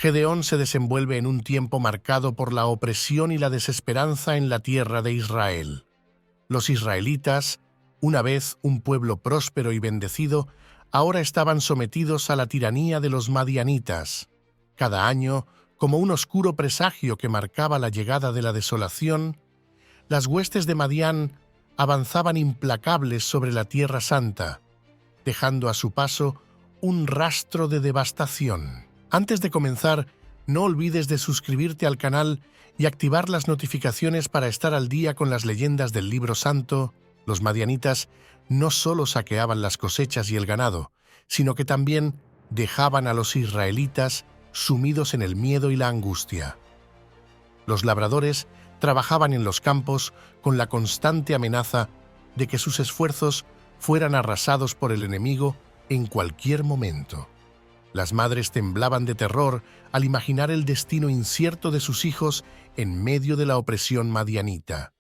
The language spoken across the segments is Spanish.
Gedeón se desenvuelve en un tiempo marcado por la opresión y la desesperanza en la tierra de Israel. Los israelitas, una vez un pueblo próspero y bendecido, ahora estaban sometidos a la tiranía de los madianitas. Cada año, como un oscuro presagio que marcaba la llegada de la desolación, las huestes de Madián avanzaban implacables sobre la Tierra Santa, dejando a su paso un rastro de devastación. Antes de comenzar, no olvides de suscribirte al canal y activar las notificaciones para estar al día con las leyendas del Libro Santo. Los madianitas no solo saqueaban las cosechas y el ganado, sino que también dejaban a los israelitas sumidos en el miedo y la angustia. Los labradores trabajaban en los campos con la constante amenaza de que sus esfuerzos fueran arrasados por el enemigo en cualquier momento. Las madres temblaban de terror al imaginar el destino incierto de sus hijos en medio de la opresión madianita.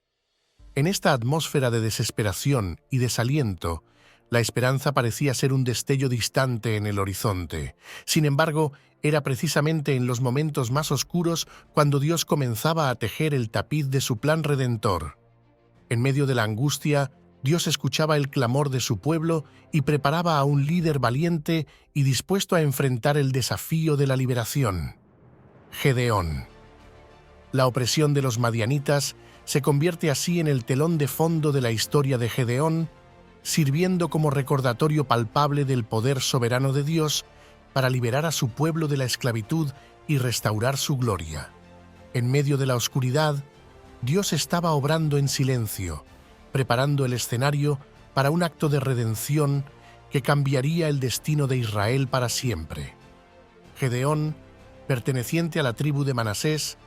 En esta atmósfera de desesperación y desaliento, la esperanza parecía ser un destello distante en el horizonte. Sin embargo, era precisamente en los momentos más oscuros cuando Dios comenzaba a tejer el tapiz de su plan redentor. En medio de la angustia, Dios escuchaba el clamor de su pueblo y preparaba a un líder valiente y dispuesto a enfrentar el desafío de la liberación. Gedeón. La opresión de los madianitas se convierte así en el telón de fondo de la historia de Gedeón, sirviendo como recordatorio palpable del poder soberano de Dios para liberar a su pueblo de la esclavitud y restaurar su gloria. En medio de la oscuridad, Dios estaba obrando en silencio, preparando el escenario para un acto de redención que cambiaría el destino de Israel para siempre. Gedeón, perteneciente a la tribu de Manasés,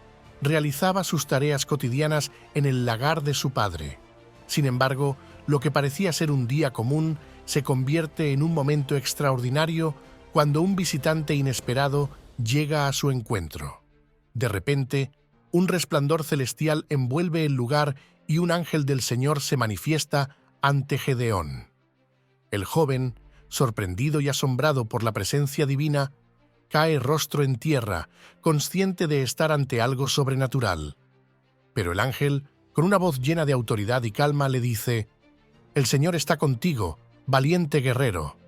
realizaba sus tareas cotidianas en el lagar de su padre. Sin embargo, lo que parecía ser un día común se convierte en un momento extraordinario cuando un visitante inesperado llega a su encuentro. De repente, un resplandor celestial envuelve el lugar y un ángel del Señor se manifiesta ante Gedeón. El joven, sorprendido y asombrado por la presencia divina, cae rostro en tierra, consciente de estar ante algo sobrenatural. Pero el ángel, con una voz llena de autoridad y calma, le dice: «El Señor está contigo, valiente guerrero».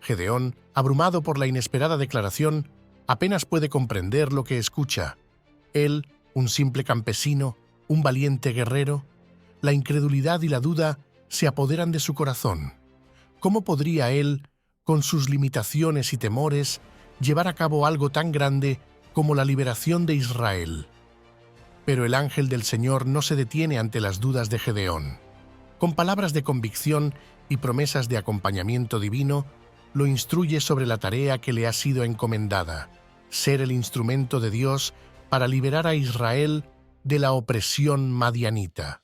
Gedeón, abrumado por la inesperada declaración, apenas puede comprender lo que escucha. Él, un simple campesino, un valiente guerrero, la incredulidad y la duda se apoderan de su corazón. ¿Cómo podría él, con sus limitaciones y temores, llevar a cabo algo tan grande como la liberación de Israel? Pero el ángel del Señor no se detiene ante las dudas de Gedeón. Con palabras de convicción y promesas de acompañamiento divino, lo instruye sobre la tarea que le ha sido encomendada: ser el instrumento de Dios para liberar a Israel de la opresión madianita.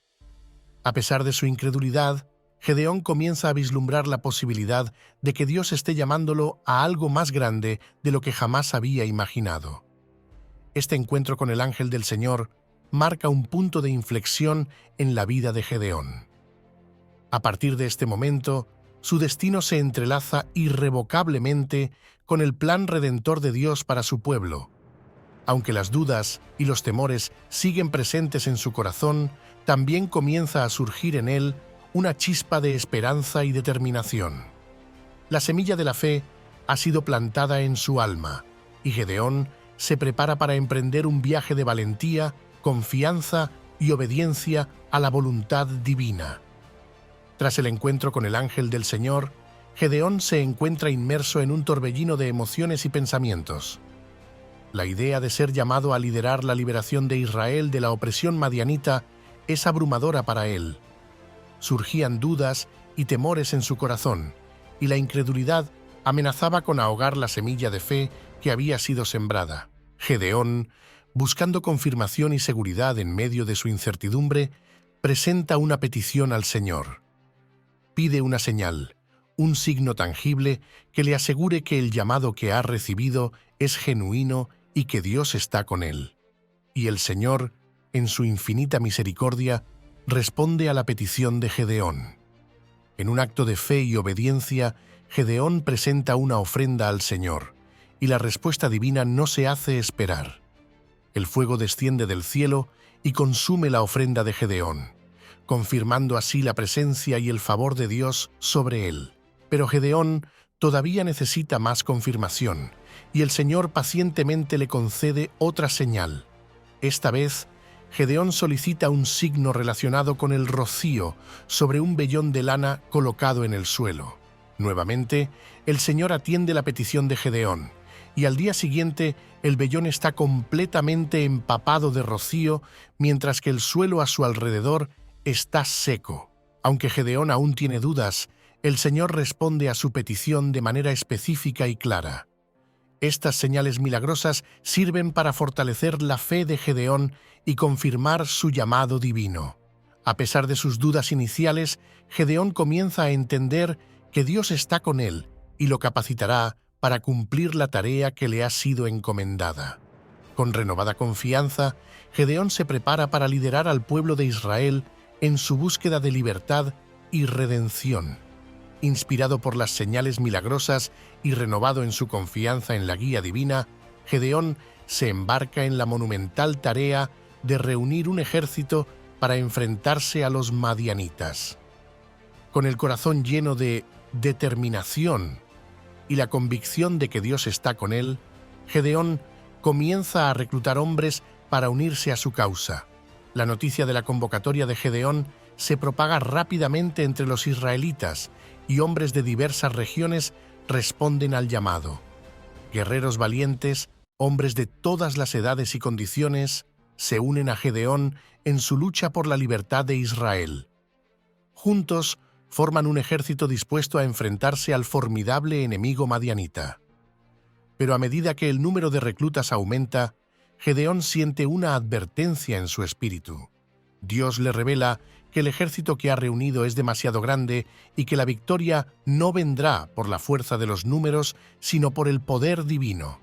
A pesar de su incredulidad, Gedeón comienza a vislumbrar la posibilidad de que Dios esté llamándolo a algo más grande de lo que jamás había imaginado. Este encuentro con el ángel del Señor marca un punto de inflexión en la vida de Gedeón. A partir de este momento, su destino se entrelaza irrevocablemente con el plan redentor de Dios para su pueblo. Aunque las dudas y los temores siguen presentes en su corazón, también comienza a surgir en él una chispa de esperanza y determinación. La semilla de la fe ha sido plantada en su alma, y Gedeón se prepara para emprender un viaje de valentía, confianza y obediencia a la voluntad divina. Tras el encuentro con el ángel del Señor, Gedeón se encuentra inmerso en un torbellino de emociones y pensamientos. La idea de ser llamado a liderar la liberación de Israel de la opresión madianita es abrumadora para él. Surgían dudas y temores en su corazón, y la incredulidad amenazaba con ahogar la semilla de fe que había sido sembrada. Gedeón, buscando confirmación y seguridad en medio de su incertidumbre, presenta una petición al Señor. Pide una señal, un signo tangible que le asegure que el llamado que ha recibido es genuino y que Dios está con él. Y el Señor, en su infinita misericordia, responde a la petición de Gedeón. En un acto de fe y obediencia, Gedeón presenta una ofrenda al Señor, y la respuesta divina no se hace esperar. El fuego desciende del cielo y consume la ofrenda de Gedeón, confirmando así la presencia y el favor de Dios sobre él. Pero Gedeón todavía necesita más confirmación, y el Señor pacientemente le concede otra señal. Esta vez, Gedeón solicita un signo relacionado con el rocío sobre un vellón de lana colocado en el suelo. Nuevamente, el Señor atiende la petición de Gedeón, y al día siguiente el vellón está completamente empapado de rocío, mientras que el suelo a su alrededor está seco. Aunque Gedeón aún tiene dudas, el Señor responde a su petición de manera específica y clara. Estas señales milagrosas sirven para fortalecer la fe de Gedeón y confirmar su llamado divino. A pesar de sus dudas iniciales, Gedeón comienza a entender que Dios está con él y lo capacitará para cumplir la tarea que le ha sido encomendada. Con renovada confianza, Gedeón se prepara para liderar al pueblo de Israel en su búsqueda de libertad y redención. Inspirado por las señales milagrosas y renovado en su confianza en la guía divina, Gedeón se embarca en la monumental tarea de reunir un ejército para enfrentarse a los madianitas. Con el corazón lleno de determinación y la convicción de que Dios está con él, Gedeón comienza a reclutar hombres para unirse a su causa. La noticia de la convocatoria de Gedeón se propaga rápidamente entre los israelitas y hombres de diversas regiones responden al llamado. Guerreros valientes, hombres de todas las edades y condiciones, se unen a Gedeón en su lucha por la libertad de Israel. Juntos forman un ejército dispuesto a enfrentarse al formidable enemigo madianita. Pero a medida que el número de reclutas aumenta, Gedeón siente una advertencia en su espíritu. Dios le revela que el ejército que ha reunido es demasiado grande y que la victoria no vendrá por la fuerza de los números, sino por el poder divino.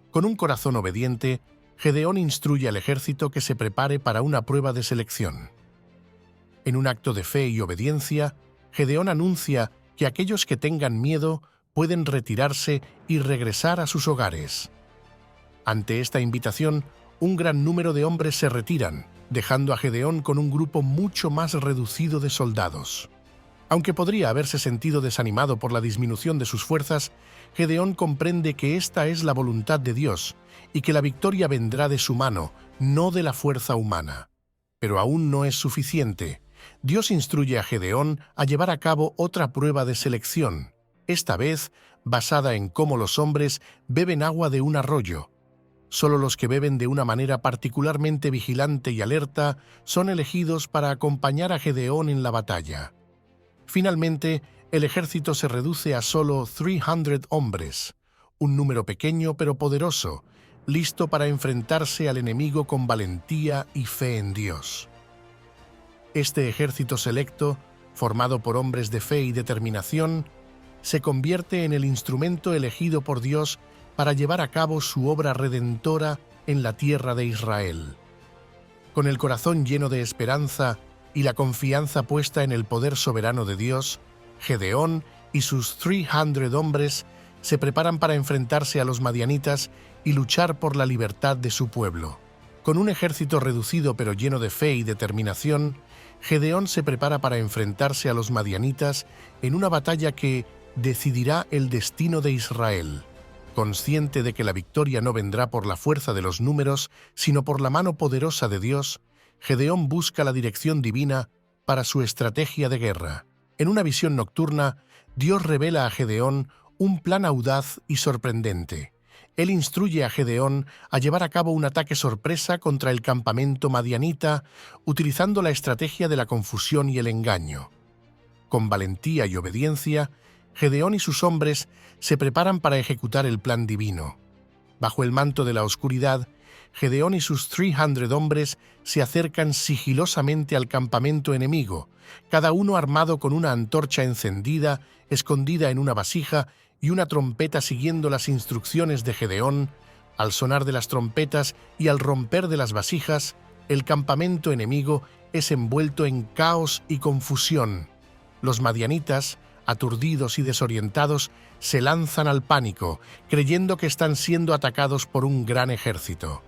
Con un corazón obediente, Gedeón instruye al ejército que se prepare para una prueba de selección. En un acto de fe y obediencia, Gedeón anuncia que aquellos que tengan miedo pueden retirarse y regresar a sus hogares. Ante esta invitación, un gran número de hombres se retiran, dejando a Gedeón con un grupo mucho más reducido de soldados. Aunque podría haberse sentido desanimado por la disminución de sus fuerzas, Gedeón comprende que esta es la voluntad de Dios y que la victoria vendrá de su mano, no de la fuerza humana. Pero aún no es suficiente. Dios instruye a Gedeón a llevar a cabo otra prueba de selección, esta vez basada en cómo los hombres beben agua de un arroyo. Solo los que beben de una manera particularmente vigilante y alerta son elegidos para acompañar a Gedeón en la batalla. Finalmente, el ejército se reduce a solo 300 hombres, un número pequeño pero poderoso, listo para enfrentarse al enemigo con valentía y fe en Dios. Este ejército selecto, formado por hombres de fe y determinación, se convierte en el instrumento elegido por Dios para llevar a cabo su obra redentora en la tierra de Israel. Con el corazón lleno de esperanza y la confianza puesta en el poder soberano de Dios, Gedeón y sus 300 hombres se preparan para enfrentarse a los madianitas y luchar por la libertad de su pueblo. Con un ejército reducido pero lleno de fe y determinación, Gedeón se prepara para enfrentarse a los madianitas en una batalla que decidirá el destino de Israel. Consciente de que la victoria no vendrá por la fuerza de los números, sino por la mano poderosa de Dios, Gedeón busca la dirección divina para su estrategia de guerra. En una visión nocturna, Dios revela a Gedeón un plan audaz y sorprendente. Él instruye a Gedeón a llevar a cabo un ataque sorpresa contra el campamento madianita, utilizando la estrategia de la confusión y el engaño. Con valentía y obediencia, Gedeón y sus hombres se preparan para ejecutar el plan divino. Bajo el manto de la oscuridad, Gedeón y sus 300 hombres se acercan sigilosamente al campamento enemigo, cada uno armado con una antorcha encendida, escondida en una vasija y una trompeta siguiendo las instrucciones de Gedeón. Al sonar de las trompetas y al romper de las vasijas, el campamento enemigo es envuelto en caos y confusión. Los madianitas, aturdidos y desorientados, se lanzan al pánico, creyendo que están siendo atacados por un gran ejército.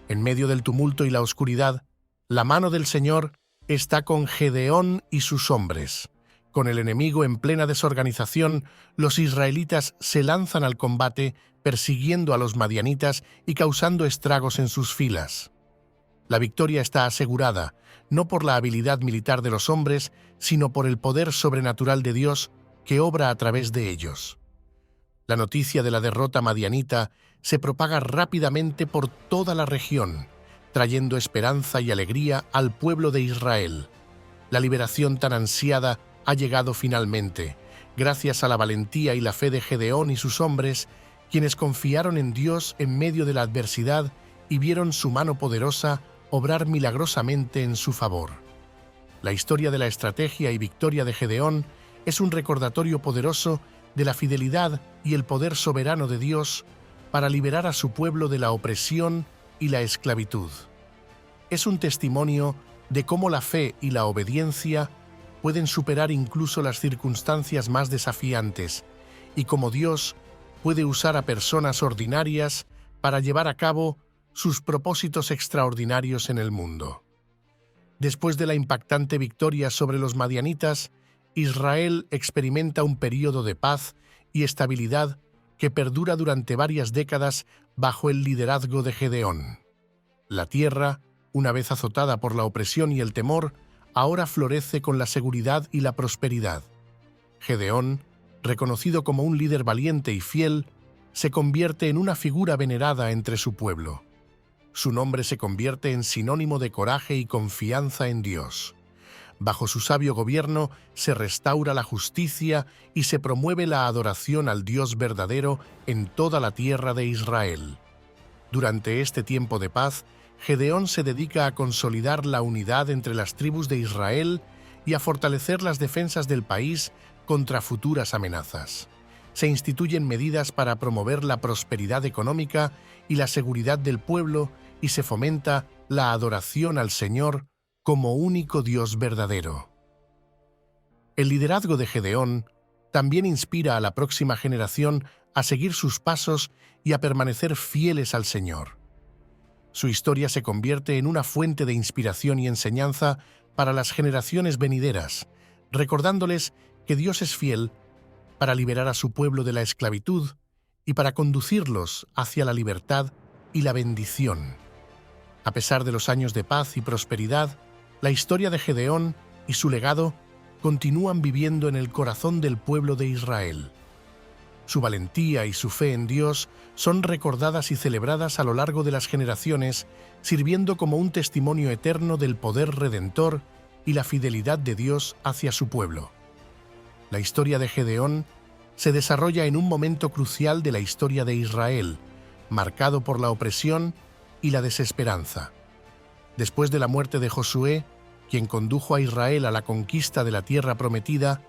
En medio del tumulto y la oscuridad, la mano del Señor está con Gedeón y sus hombres. Con el enemigo en plena desorganización, los israelitas se lanzan al combate, persiguiendo a los madianitas y causando estragos en sus filas. La victoria está asegurada, no por la habilidad militar de los hombres, sino por el poder sobrenatural de Dios que obra a través de ellos. La noticia de la derrota madianita se propaga rápidamente por toda la región, trayendo esperanza y alegría al pueblo de Israel. La liberación tan ansiada ha llegado finalmente, gracias a la valentía y la fe de Gedeón y sus hombres, quienes confiaron en Dios en medio de la adversidad y vieron su mano poderosa obrar milagrosamente en su favor. La historia de la estrategia y victoria de Gedeón es un recordatorio poderoso de la fidelidad y el poder soberano de Dios para liberar a su pueblo de la opresión y la esclavitud. Es un testimonio de cómo la fe y la obediencia pueden superar incluso las circunstancias más desafiantes y cómo Dios puede usar a personas ordinarias para llevar a cabo sus propósitos extraordinarios en el mundo. Después de la impactante victoria sobre los madianitas, Israel experimenta un período de paz y estabilidad que perdura durante varias décadas bajo el liderazgo de Gedeón. La tierra, una vez azotada por la opresión y el temor, ahora florece con la seguridad y la prosperidad. Gedeón, reconocido como un líder valiente y fiel, se convierte en una figura venerada entre su pueblo. Su nombre se convierte en sinónimo de coraje y confianza en Dios. Bajo su sabio gobierno se restaura la justicia y se promueve la adoración al Dios verdadero en toda la tierra de Israel. Durante este tiempo de paz, Gedeón se dedica a consolidar la unidad entre las tribus de Israel y a fortalecer las defensas del país contra futuras amenazas. Se instituyen medidas para promover la prosperidad económica y la seguridad del pueblo y se fomenta la adoración al Señor como único Dios verdadero. El liderazgo de Gedeón también inspira a la próxima generación a seguir sus pasos y a permanecer fieles al Señor. Su historia se convierte en una fuente de inspiración y enseñanza para las generaciones venideras, recordándoles que Dios es fiel para liberar a su pueblo de la esclavitud y para conducirlos hacia la libertad y la bendición. A pesar de los años de paz y prosperidad, la historia de Gedeón y su legado continúan viviendo en el corazón del pueblo de Israel. Su valentía y su fe en Dios son recordadas y celebradas a lo largo de las generaciones, sirviendo como un testimonio eterno del poder redentor y la fidelidad de Dios hacia su pueblo. La historia de Gedeón se desarrolla en un momento crucial de la historia de Israel, marcado por la opresión y la desesperanza. Después de la muerte de Josué, quien condujo a Israel a la conquista de la tierra prometida,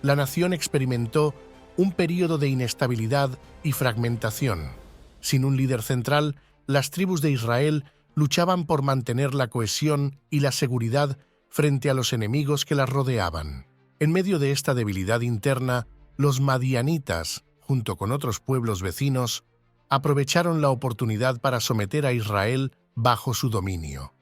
la nación experimentó un período de inestabilidad y fragmentación. Sin un líder central, las tribus de Israel luchaban por mantener la cohesión y la seguridad frente a los enemigos que las rodeaban. En medio de esta debilidad interna, los madianitas, junto con otros pueblos vecinos, aprovecharon la oportunidad para someter a Israel bajo su dominio.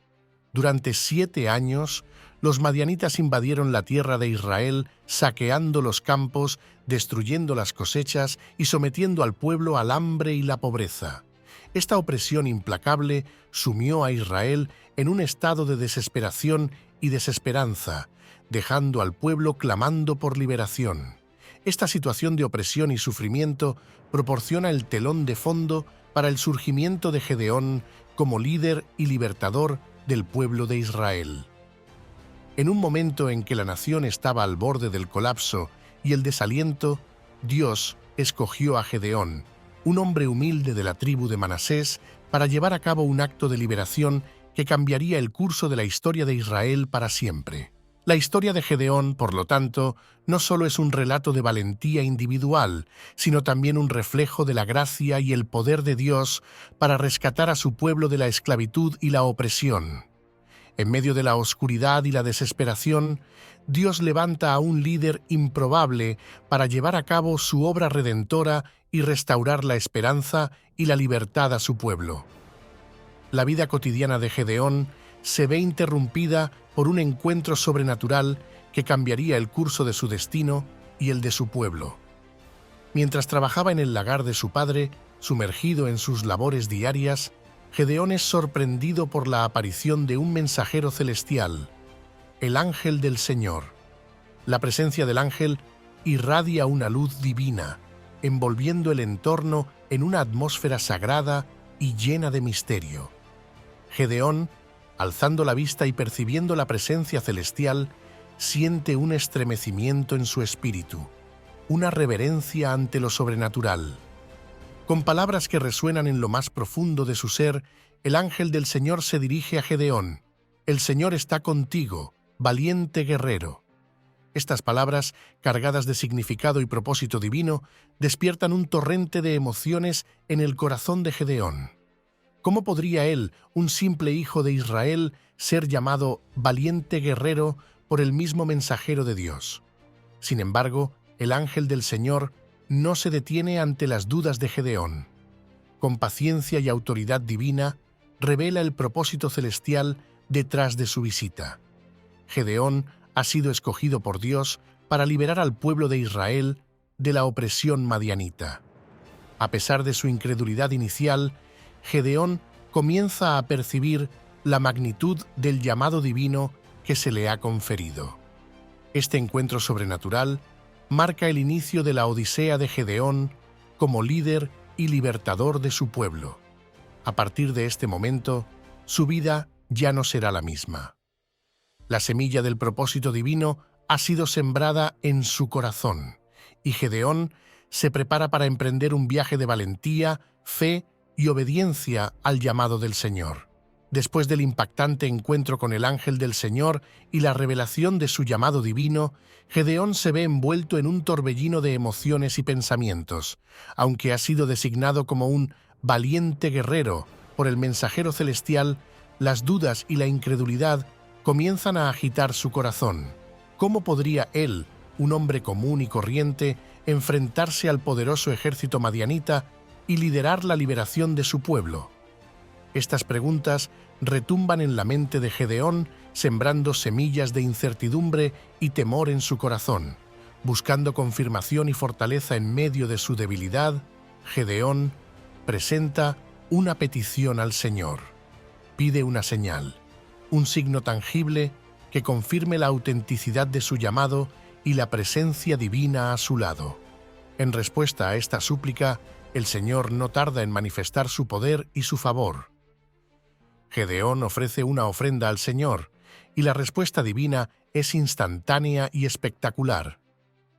Durante 7 años, los madianitas invadieron la tierra de Israel, saqueando los campos, destruyendo las cosechas y sometiendo al pueblo al hambre y la pobreza. Esta opresión implacable sumió a Israel en un estado de desesperación y desesperanza, dejando al pueblo clamando por liberación. Esta situación de opresión y sufrimiento proporciona el telón de fondo para el surgimiento de Gedeón como líder y libertador del pueblo de Israel. En un momento en que la nación estaba al borde del colapso y el desaliento, Dios escogió a Gedeón, un hombre humilde de la tribu de Manasés, para llevar a cabo un acto de liberación que cambiaría el curso de la historia de Israel para siempre. La historia de Gedeón, por lo tanto, no solo es un relato de valentía individual, sino también un reflejo de la gracia y el poder de Dios para rescatar a su pueblo de la esclavitud y la opresión. En medio de la oscuridad y la desesperación, Dios levanta a un líder improbable para llevar a cabo su obra redentora y restaurar la esperanza y la libertad a su pueblo. La vida cotidiana de Gedeón se ve interrumpida por un encuentro sobrenatural que cambiaría el curso de su destino y el de su pueblo. Mientras trabajaba en el lagar de su padre, sumergido en sus labores diarias, Gedeón es sorprendido por la aparición de un mensajero celestial, el ángel del Señor. La presencia del ángel irradia una luz divina, envolviendo el entorno en una atmósfera sagrada y llena de misterio. Gedeón, alzando la vista y percibiendo la presencia celestial, siente un estremecimiento en su espíritu, una reverencia ante lo sobrenatural. Con palabras que resuenan en lo más profundo de su ser, el ángel del Señor se dirige a Gedeón. «El Señor está contigo, valiente guerrero». Estas palabras, cargadas de significado y propósito divino, despiertan un torrente de emociones en el corazón de Gedeón. ¿Cómo podría él, un simple hijo de Israel, ser llamado valiente guerrero por el mismo mensajero de Dios? Sin embargo, el ángel del Señor no se detiene ante las dudas de Gedeón. Con paciencia y autoridad divina, revela el propósito celestial detrás de su visita. Gedeón ha sido escogido por Dios para liberar al pueblo de Israel de la opresión madianita. A pesar de su incredulidad inicial, Gedeón comienza a percibir la magnitud del llamado divino que se le ha conferido. Este encuentro sobrenatural marca el inicio de la odisea de Gedeón como líder y libertador de su pueblo. A partir de este momento, su vida ya no será la misma. La semilla del propósito divino ha sido sembrada en su corazón, y Gedeón se prepara para emprender un viaje de valentía, fe y obediencia al llamado del Señor. Después del impactante encuentro con el ángel del Señor y la revelación de su llamado divino, Gedeón se ve envuelto en un torbellino de emociones y pensamientos. Aunque ha sido designado como un valiente guerrero por el mensajero celestial, las dudas y la incredulidad comienzan a agitar su corazón. ¿Cómo podría él, un hombre común y corriente, enfrentarse al poderoso ejército madianita y liderar la liberación de su pueblo? Estas preguntas retumban en la mente de Gedeón, sembrando semillas de incertidumbre y temor en su corazón. Buscando confirmación y fortaleza en medio de su debilidad, Gedeón presenta una petición al Señor. Pide una señal, un signo tangible que confirme la autenticidad de su llamado y la presencia divina a su lado. En respuesta a esta súplica, el Señor no tarda en manifestar su poder y su favor. Gedeón ofrece una ofrenda al Señor, y la respuesta divina es instantánea y espectacular.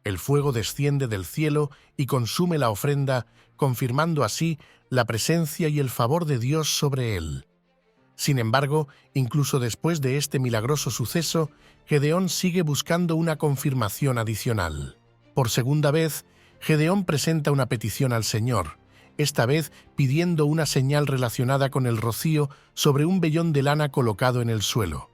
El fuego desciende del cielo y consume la ofrenda, confirmando así la presencia y el favor de Dios sobre él. Sin embargo, incluso después de este milagroso suceso, Gedeón sigue buscando una confirmación adicional. Por segunda vez, Gedeón presenta una petición al Señor, esta vez pidiendo una señal relacionada con el rocío sobre un vellón de lana colocado en el suelo.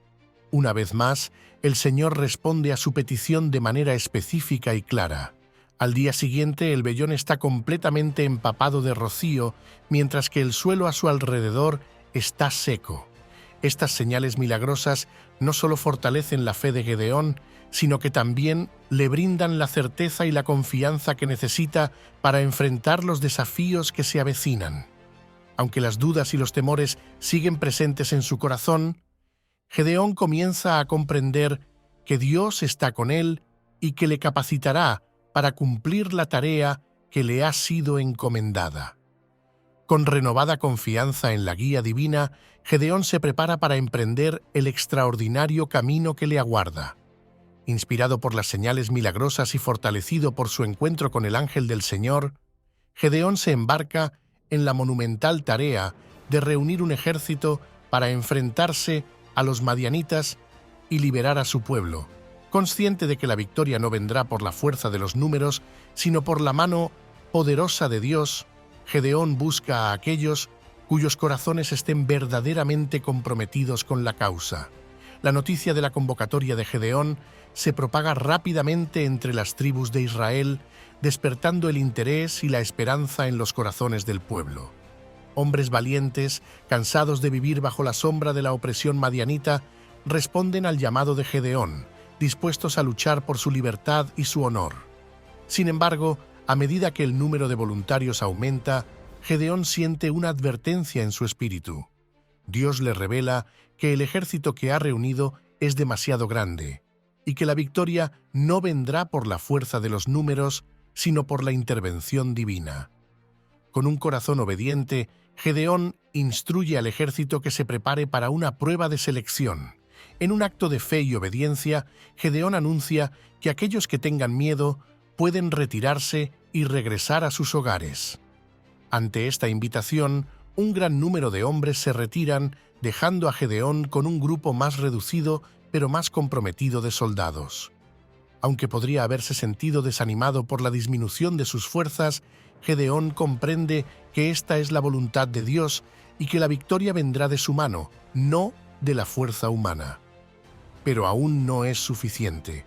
Una vez más, el Señor responde a su petición de manera específica y clara. Al día siguiente, el vellón está completamente empapado de rocío, mientras que el suelo a su alrededor está seco. Estas señales milagrosas no solo fortalecen la fe de Gedeón, sino que también le brindan la certeza y la confianza que necesita para enfrentar los desafíos que se avecinan. Aunque las dudas y los temores siguen presentes en su corazón, Gedeón comienza a comprender que Dios está con él y que le capacitará para cumplir la tarea que le ha sido encomendada. Con renovada confianza en la guía divina, Gedeón se prepara para emprender el extraordinario camino que le aguarda. Inspirado por las señales milagrosas y fortalecido por su encuentro con el ángel del Señor, Gedeón se embarca en la monumental tarea de reunir un ejército para enfrentarse a los madianitas y liberar a su pueblo, consciente de que la victoria no vendrá por la fuerza de los números, sino por la mano poderosa de Dios. Gedeón busca a aquellos cuyos corazones estén verdaderamente comprometidos con la causa. La noticia de la convocatoria de Gedeón se propaga rápidamente entre las tribus de Israel, despertando el interés y la esperanza en los corazones del pueblo. Hombres valientes, cansados de vivir bajo la sombra de la opresión madianita, responden al llamado de Gedeón, dispuestos a luchar por su libertad y su honor. Sin embargo, a medida que el número de voluntarios aumenta, Gedeón siente una advertencia en su espíritu. Dios le revela que el ejército que ha reunido es demasiado grande y que la victoria no vendrá por la fuerza de los números, sino por la intervención divina. Con un corazón obediente, Gedeón instruye al ejército que se prepare para una prueba de selección. En un acto de fe y obediencia, Gedeón anuncia que aquellos que tengan miedo pueden retirarse y regresar a sus hogares. Ante esta invitación, un gran número de hombres se retiran, dejando a Gedeón con un grupo más reducido pero más comprometido de soldados. Aunque podría haberse sentido desanimado por la disminución de sus fuerzas, Gedeón comprende que esta es la voluntad de Dios y que la victoria vendrá de su mano, no de la fuerza humana. Pero aún no es suficiente.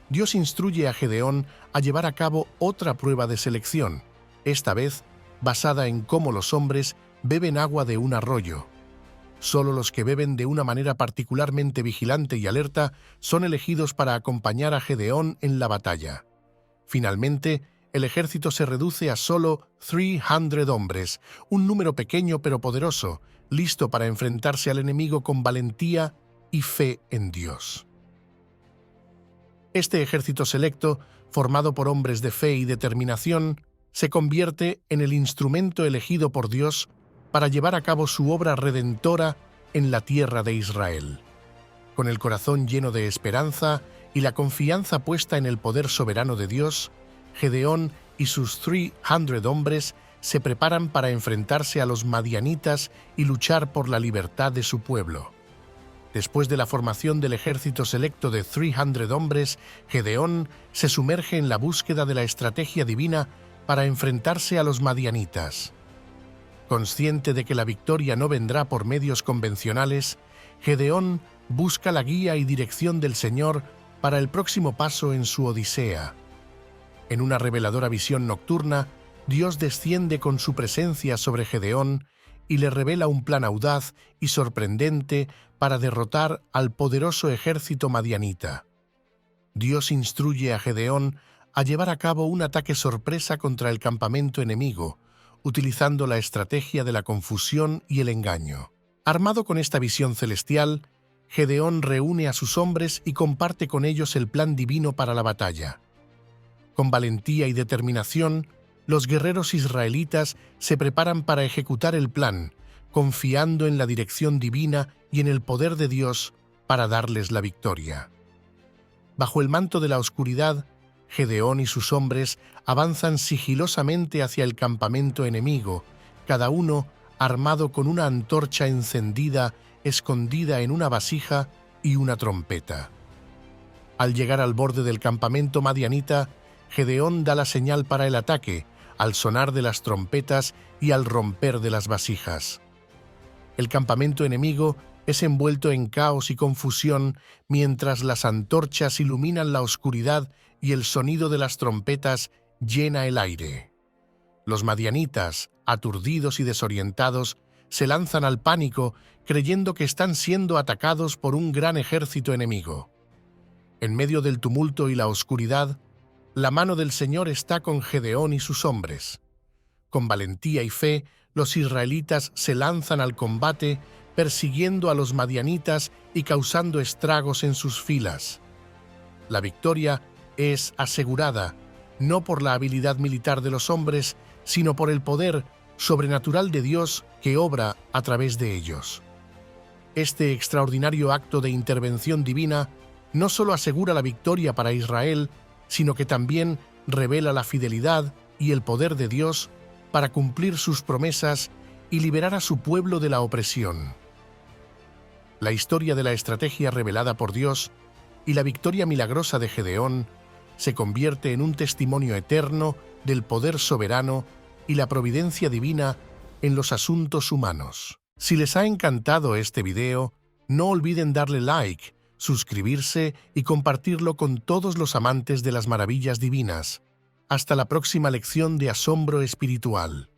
Dios instruye a Gedeón a llevar a cabo otra prueba de selección, esta vez basada en cómo los hombres beben agua de un arroyo. Solo los que beben de una manera particularmente vigilante y alerta son elegidos para acompañar a Gedeón en la batalla. Finalmente, el ejército se reduce a solo 300 hombres, un número pequeño pero poderoso, listo para enfrentarse al enemigo con valentía y fe en Dios. Este ejército selecto, formado por hombres de fe y determinación, se convierte en el instrumento elegido por Dios para llevar a cabo su obra redentora en la tierra de Israel. Con el corazón lleno de esperanza y la confianza puesta en el poder soberano de Dios, Gedeón y sus 300 hombres se preparan para enfrentarse a los madianitas y luchar por la libertad de su pueblo. Después de la formación del ejército selecto de 300 hombres, Gedeón se sumerge en la búsqueda de la estrategia divina para enfrentarse a los madianitas. Consciente de que la victoria no vendrá por medios convencionales, Gedeón busca la guía y dirección del Señor para el próximo paso en su odisea. En una reveladora visión nocturna, Dios desciende con su presencia sobre Gedeón y le revela un plan audaz y sorprendente para derrotar al poderoso ejército madianita. Dios instruye a Gedeón a llevar a cabo un ataque sorpresa contra el campamento enemigo, utilizando la estrategia de la confusión y el engaño. Armado con esta visión celestial, Gedeón reúne a sus hombres y comparte con ellos el plan divino para la batalla. Con valentía y determinación, los guerreros israelitas se preparan para ejecutar el plan, confiando en la dirección divina y en el poder de Dios para darles la victoria. Bajo el manto de la oscuridad, Gedeón y sus hombres avanzan sigilosamente hacia el campamento enemigo, cada uno armado con una antorcha encendida escondida en una vasija y una trompeta. Al llegar al borde del campamento madianita, Gedeón da la señal para el ataque, al sonar de las trompetas y al romper de las vasijas. El campamento enemigo es envuelto en caos y confusión mientras las antorchas iluminan la oscuridad y el sonido de las trompetas llena el aire. Los madianitas, aturdidos y desorientados, se lanzan al pánico creyendo que están siendo atacados por un gran ejército enemigo. En medio del tumulto y la oscuridad, la mano del Señor está con Gedeón y sus hombres. Con valentía y fe, los israelitas se lanzan al combate, persiguiendo a los madianitas y causando estragos en sus filas. La victoria es asegurada, no por la habilidad militar de los hombres, sino por el poder sobrenatural de Dios que obra a través de ellos. Este extraordinario acto de intervención divina no solo asegura la victoria para Israel, sino que también revela la fidelidad y el poder de Dios para cumplir sus promesas y liberar a su pueblo de la opresión. La historia de la estrategia revelada por Dios y la victoria milagrosa de Gedeón se convierte en un testimonio eterno del poder soberano y la providencia divina en los asuntos humanos. Si les ha encantado este video, no olviden darle like, suscribirse y compartirlo con todos los amantes de las maravillas divinas. Hasta la próxima lección de asombro espiritual.